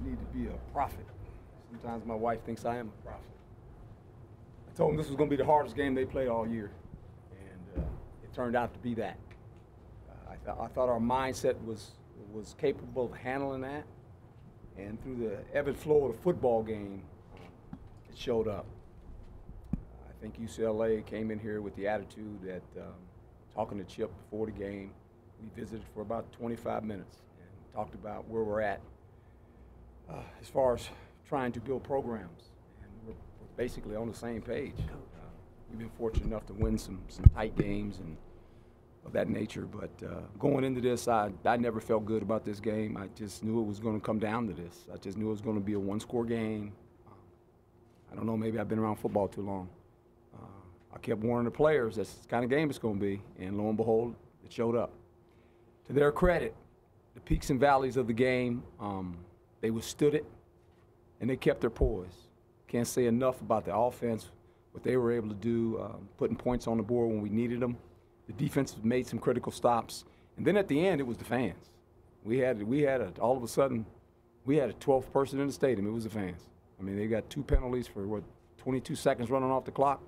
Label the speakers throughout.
Speaker 1: need to be a prophet. Sometimes my wife thinks I am a prophet. I told them this was going to be the hardest game they played all year, and it turned out to be that. I thought our mindset was capable of handling that, and through the ebb and flow of the football game, it showed up. I think UCLA came in here with the attitude that, talking to Chip before the game, we visited for about 25 minutes and talked about where we're at as far as trying to build programs, and we're basically on the same page. We've been fortunate enough to win some tight games and of that nature, but going into this, I never felt good about this game. I just knew it was going to come down to this. I just knew it was going to be a one-score game. I don't know, maybe I've been around football too long. I kept warning the players that's the kind of game it's going to be, and lo and behold, it showed up. To their credit, the peaks and valleys of the game, they withstood it, and they kept their poise. Can't say enough about the offense, what they were able to do, putting points on the board when we needed them. The defense made some critical stops, and then at the end, it was the fans. All of a sudden, we had a 12th person in the stadium. It was the fans. I mean, they got 2 penalties for 22 seconds running off the clock.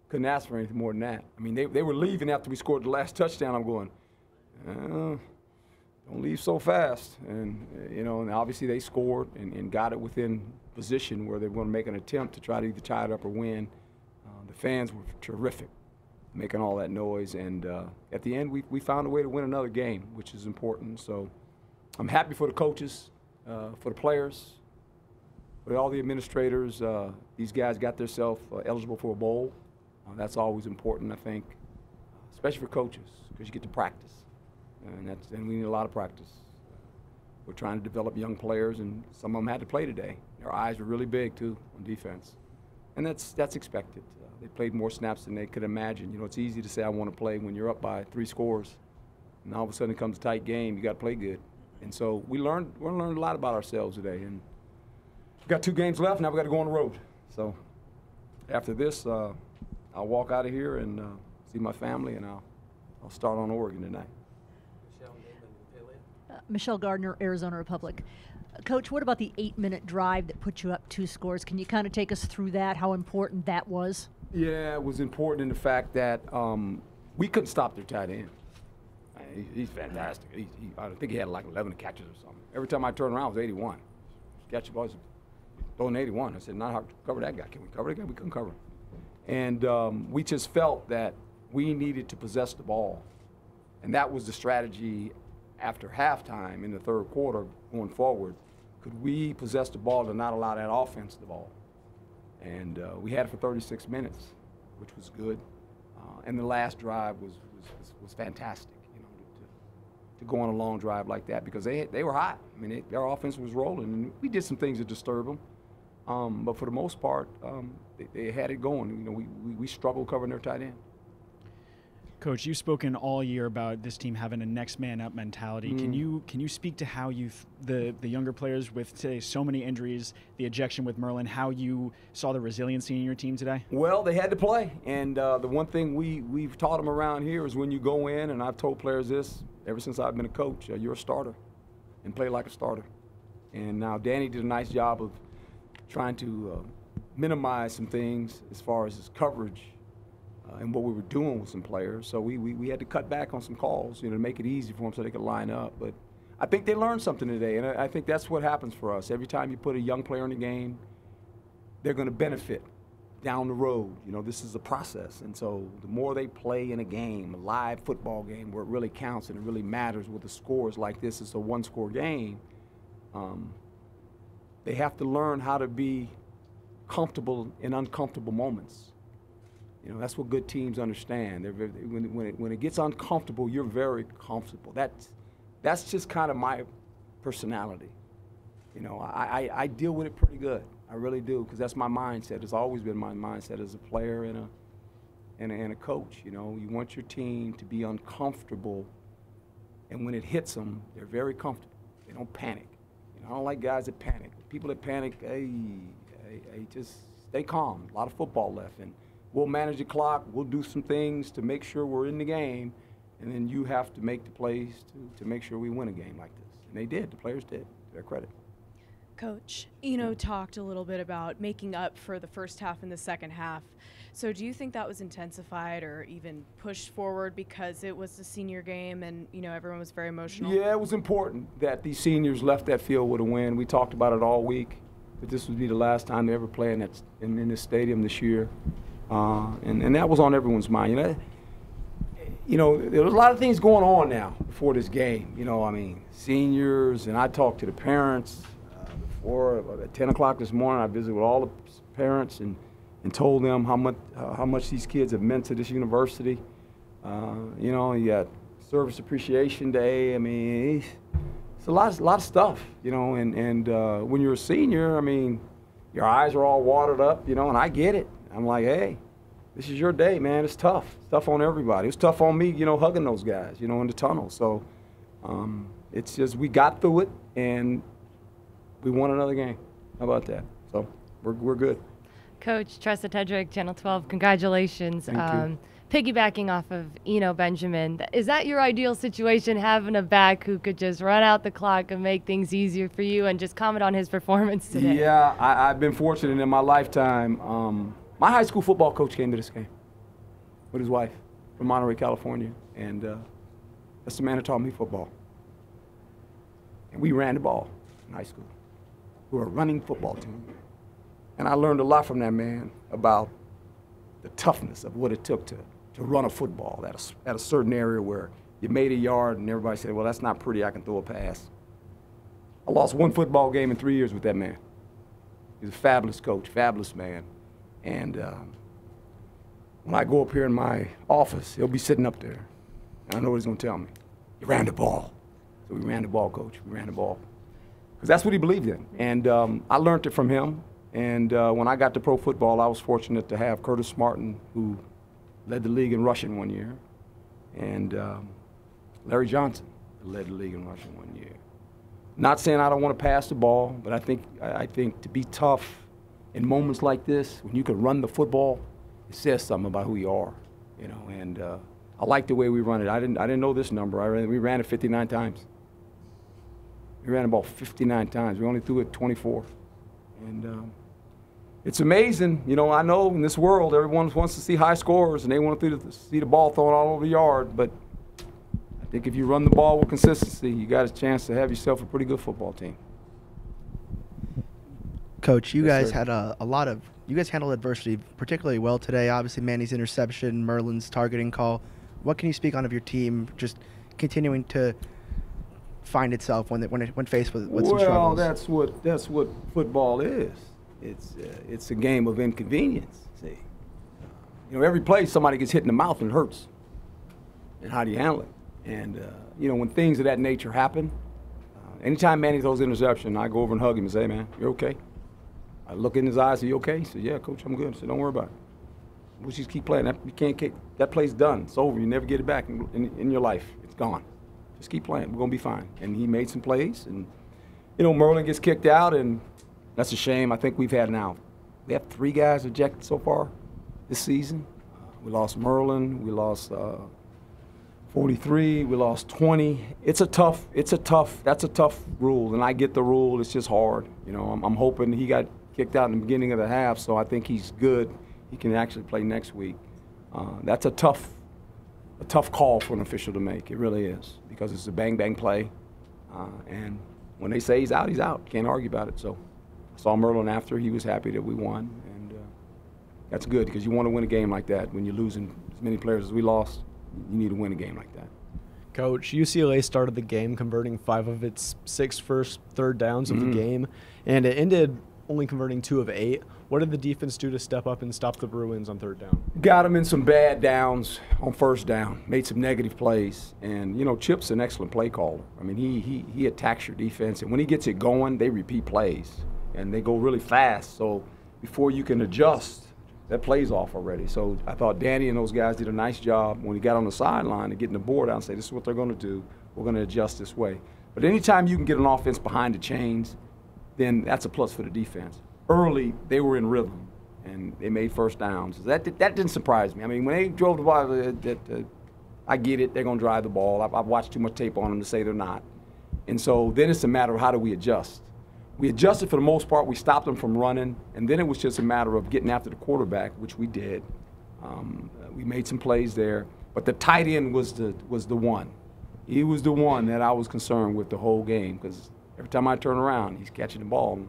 Speaker 1: Couldn't ask for anything more than that. I mean, they were leaving after we scored the last touchdown. I'm going, don't leave so fast. And, and obviously they scored and got it within position where they were going to make an attempt to try to either tie it up or win. The fans were terrific, making all that noise. And at the end, we found a way to win another game, which is important. So I'm happy for the coaches, for the players, for all the administrators. These guys got themselves eligible for a bowl. That's always important, I think, especially for coaches, because you get to practice. And we need a lot of practice. We're trying to develop young players, and some of them had to play today. Their eyes were really big, too, on defense. And that's expected. They played more snaps than they could imagine. It's easy to say I want to play when you're up by 3 scores. And all of a sudden it comes a tight game, you got to play good. And so we're learning a lot about ourselves today. And we've got 2 games left, now we've got to go on the road. So after this, I'll walk out of here and see my family, and I'll start on Oregon tonight.
Speaker 2: Michelle Gardner, Arizona Republic. Coach, what about the 8-minute drive that put you up 2 scores? Can you kind of take us through that, how important that was?
Speaker 1: Yeah, it was important in the fact that we couldn't stop their tight end. He's fantastic. I think he had like 11 catches or something. Every time I turned around, it was 81. Catch the ball, throwing 81. I said, not how to cover that guy. Can we cover that guy? We couldn't cover him. And we just felt that we needed to possess the ball. And that was the strategy after halftime in the third quarter going forward. Could we possess the ball to not allow that offense the ball? And we had it for 36 minutes, which was good. And the last drive was fantastic, to go on a long drive like that, because they were hot. I mean, their offense was rolling, and we did some things to disturb them. But for the most part, they had it going. We struggled covering their tight end.
Speaker 3: Coach, you've spoken all year about this team having a next man up mentality. Can you speak to how the younger players with today so many injuries, the ejection with Merlin, how you saw the resiliency in your team today?
Speaker 1: Well, they had to play, and the one thing we've taught them around here is when you go in, and I've told players this ever since I've been a coach, you're a starter, and play like a starter. And now Danny did a nice job of trying to minimize some things as far as his coverage and what we were doing with some players. So we had to cut back on some calls, to make it easy for them so they could line up. But I think they learned something today, and I think that's what happens for us. Every time you put a young player in the game, they're going to benefit down the road. This is a process. And so the more they play in a game, a live football game where it really counts and it really matters with the scores like this, it's a one-score game, they have to learn how to be comfortable in uncomfortable moments. That's what good teams understand. When it gets uncomfortable, you're very comfortable. That's just kind of my personality. I deal with it pretty good. I really do, because that's my mindset. It's always been my mindset as a player and a coach. You want your team to be uncomfortable, and when it hits them, they're very comfortable. They don't panic. I don't like guys that panic. People that panic, just stay calm. A lot of football left, and we'll manage the clock. We'll do some things to make sure we're in the game, and then you have to make the plays to make sure we win a game like this. And they did. The players did, to their credit.
Speaker 4: Coach, talked a little bit about making up for the first half and the second half. So do you think that was intensified or even pushed forward because it was the senior game and, everyone was very emotional?
Speaker 1: Yeah, it was important that these seniors left that field with a win. We talked about it all week, that this would be the last time they ever play in this stadium this year. And that was on everyone's mind. There was a lot of things going on now before this game. Seniors, and I talked to the parents before. At 10 o'clock this morning, I visited with all the parents and told them how much these kids have meant to this university. You got Service Appreciation Day. It's a lot of stuff, and when you're a senior, your eyes are all watered up, and I get it. I'm like, hey, this is your day, man. It's tough. It's tough on everybody. It's tough on me, hugging those guys, in the tunnel. So it's just we got through it, and we won another game. How about that? So we're good.
Speaker 5: Coach Tressa Tedrick, Channel 12, congratulations.
Speaker 1: Thank you.
Speaker 5: Piggybacking off of Benjamin, is that your ideal situation, having a back who could just run out the clock and make things easier for you? And just comment on his performance today.
Speaker 1: Yeah, I've been fortunate in my lifetime. My high school football coach came to this game with his wife from Monterey, California, and that's the man that taught me football. And we ran the ball in high school. We were a running football team. And I learned a lot from that man about the toughness of what it took to run a football at a certain area where you made a yard and everybody said, well, that's not pretty, I can throw a pass. I lost one football game in 3 years with that man. He's a fabulous coach, fabulous man. And when I go up here in my office, he'll be sitting up there. And I know what he's going to tell me. You ran the ball. So we ran the ball, Coach. We ran the ball. Because that's what he believed in. And I learned it from him. And when I got to pro football, I was fortunate to have Curtis Martin, who led the league in rushing one year, and Larry Johnson, who led the league in rushing one year. Not saying I don't want to pass the ball, but I think to be tough in moments like this, when you can run the football, it says something about who you are, And I like the way we run it. I didn't know this number. We ran it 59 times. We ran the ball 59 times. We only threw it 24, and it's amazing. I know in this world everyone wants to see high scores and they want to see the ball thrown all over the yard, but I think if you run the ball with consistency, you got a chance to have yourself a pretty good football team.
Speaker 6: Coach, you
Speaker 1: Yes,
Speaker 6: guys
Speaker 1: sir.
Speaker 6: had you guys handled adversity particularly well today. Obviously, Manny's interception, Merlin's targeting call. What can you speak on of your team just continuing to find itself when faced with some struggles?
Speaker 1: Well, that's what football is. It's a game of inconvenience. See, every play somebody gets hit in the mouth and it hurts. And how do you handle it? And when things of that nature happen, anytime Manny throws an interception, I go over and hug him and say, "Man, you're okay." I look in his eyes, "Are you okay?" He said, "Yeah, Coach, I'm good." I said, "Don't worry about it. We'll just keep playing. That play's done. It's over. You never get it back in your life. It's gone. Just keep playing. We're gonna be fine." And he made some plays, and Merlin gets kicked out, and that's a shame. I think we have 3 guys ejected so far this season. We lost Merlin. We lost 43. We lost 20. That's a tough rule, and I get the rule. It's just hard. I'm hoping he got kicked out in the beginning of the half, so I think he's good. He can actually play next week. That's a tough call for an official to make. It really is, because it's a bang play, and when they say he's out, he's out. Can't argue about it. So I saw Merlin after. He was happy that we won, and that's good, because you want to win a game like that. When you're losing as many players as we lost, you need to win a game like that.
Speaker 7: Coach, UCLA started the game converting 5 of its 6 first third downs of the game, and it ended only converting 2 of 8. What did the defense do to step up and stop the Bruins on third down?
Speaker 1: Got them in some bad downs on first down, made some negative plays. And, Chip's an excellent play caller. He attacks your defense. And when he gets it going, they repeat plays. And they go really fast. So before you can adjust, that play's off already. So I thought Danny and those guys did a nice job when he got on the sideline to getting the board out and say, this is what they're going to do. We're going to adjust this way. But anytime you can get an offense behind the chains, then that's a plus for the defense. Early, they were in rhythm, and they made first downs. That didn't surprise me. When they drove the ball, I get it. They're going to drive the ball. I've watched too much tape on them to say they're not. And so then it's a matter of how do we adjust. We adjusted for the most part. We stopped them from running, and then it was just a matter of getting after the quarterback, which we did. We made some plays there, but the tight end was the one. He was the one that I was concerned with the whole game, because every time I turn around, he's catching the ball. And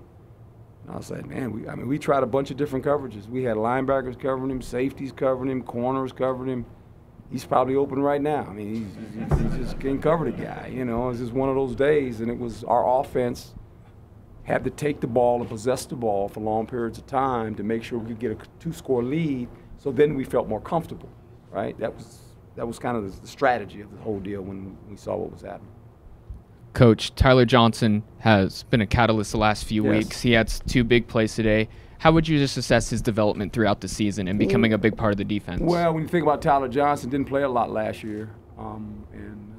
Speaker 1: I was like, man, we tried a bunch of different coverages. We had linebackers covering him, safeties covering him, corners covering him. He's probably open right now. I mean, he just can't cover the guy. You know, it's just one of those days, and it was our offense had to take the ball and possess the ball for long periods of time to make sure we could get a 2-score lead. So then we felt more comfortable, right? That was kind of the strategy of the whole deal when we saw what was happening.
Speaker 8: Coach, Tyler Johnson has been a catalyst the last few
Speaker 1: Yes.
Speaker 8: weeks. He had 2 big plays today. How would you just assess his development throughout the season and becoming a big part of the defense?
Speaker 1: Well, when you think about Tyler Johnson, didn't play a lot last year, and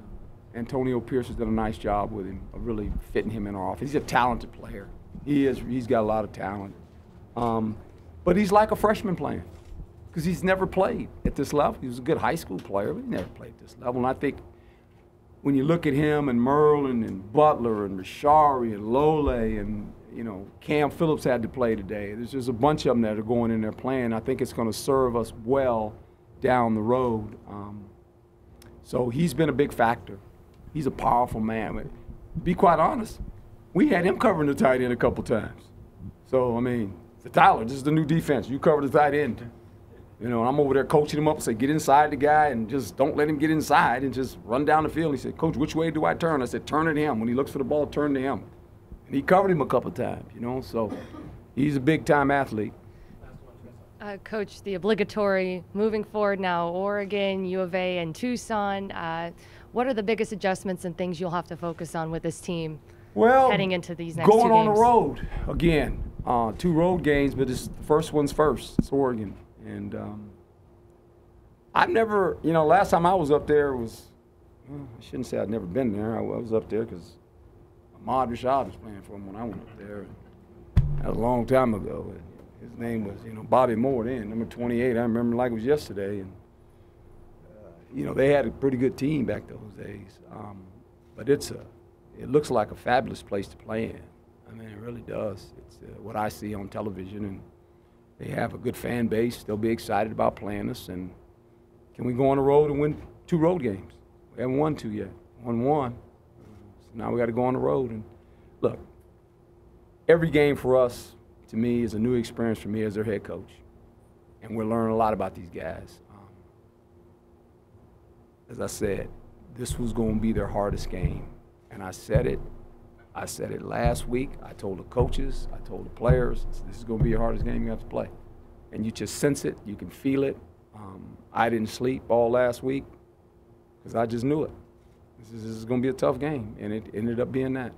Speaker 1: Antonio Pierce has done a nice job with him of really fitting him in our offense. He's a talented player. He is. He's got a lot of talent, but he's like a freshman playing because he's never played at this level. He was a good high school player, but he never played at this level. And I think when you look at him and Merlin and Butler and Rashari and Lole and Cam Phillips had to play today. There's just a bunch of them that are going in there playing. I think it's going to serve us well down the road. So he's been a big factor. He's a powerful man. But be quite honest, we had him covering the tight end a couple times. So, I mean, Tyler, this is the new defense. You cover the tight end. And I'm over there coaching him up and say, get inside the guy and just don't let him get inside and just run down the field. He said, Coach, which way do I turn? I said, turn to him. When he looks for the ball, turn to him. And he covered him a couple times, so he's a big-time athlete.
Speaker 5: Coach, the obligatory moving forward now, Oregon, U of A, and Tucson. What are the biggest adjustments and things you'll have to focus on with this team heading into these next 2 games?
Speaker 1: Going on the road again. 2 road games, but the first one's first. It's Oregon. And I've never, last time I was up there was, I shouldn't say I'd never been there. I was up there because Ahmad Rashad was playing for him when I went up there. That was a long time ago. His name was, Bobby Moore then, number 28. I remember like it was yesterday. And, they had a pretty good team back those days. But it looks like a fabulous place to play in. I mean, it really does. It's what I see on television, and they have a good fan base. They'll be excited about playing us. And can we go on the road and win 2 road games? We haven't won 2 yet. Won 1. So now we got to go on the road. And look, every game for us, to me, is a new experience for me as their head coach. And we're learning a lot about these guys. As I said, this was going to be their hardest game. And I said it last week. I told the coaches, I told the players, this is going to be your hardest game you have to play. And you just sense it, you can feel it. I didn't sleep all last week because I just knew it. This is going to be a tough game, and it ended up being that.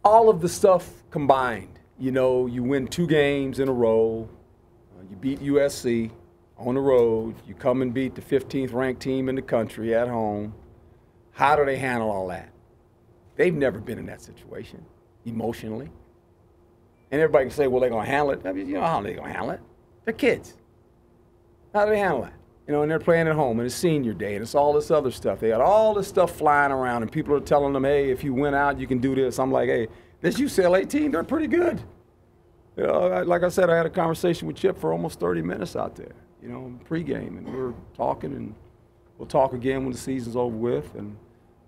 Speaker 1: All of the stuff combined. You win 2 games in a row. You beat USC on the road. You come and beat the 15th ranked team in the country at home. How do they handle all that? They've never been in that situation emotionally. And everybody can say, well, they're going to handle it. I mean, how they're going to handle it? They're kids. How do they handle that? And they're playing at home, and it's senior day, and it's all this other stuff. They got all this stuff flying around, and people are telling them, hey, if you win out, you can do this. I'm like, hey, this UCLA team, they're pretty good. Like I said, I had a conversation with Chip for almost 30 minutes out there, pregame, and we were talking, and we'll talk again when the season's over with, and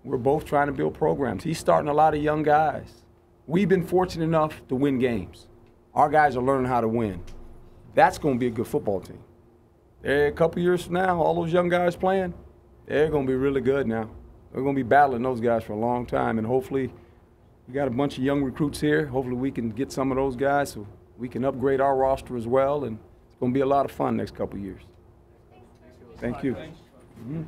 Speaker 1: we're both trying to build programs. He's starting a lot of young guys. We've been fortunate enough to win games. Our guys are learning how to win. That's going to be a good football team. A couple years from now, all those young guys playing, they're going to be really good now. We're going to be battling those guys for a long time, and hopefully we got a bunch of young recruits here. Hopefully we can get some of those guys so we can upgrade our roster as well, and it's going to be a lot of fun next couple years. Thank you. Mm-hmm.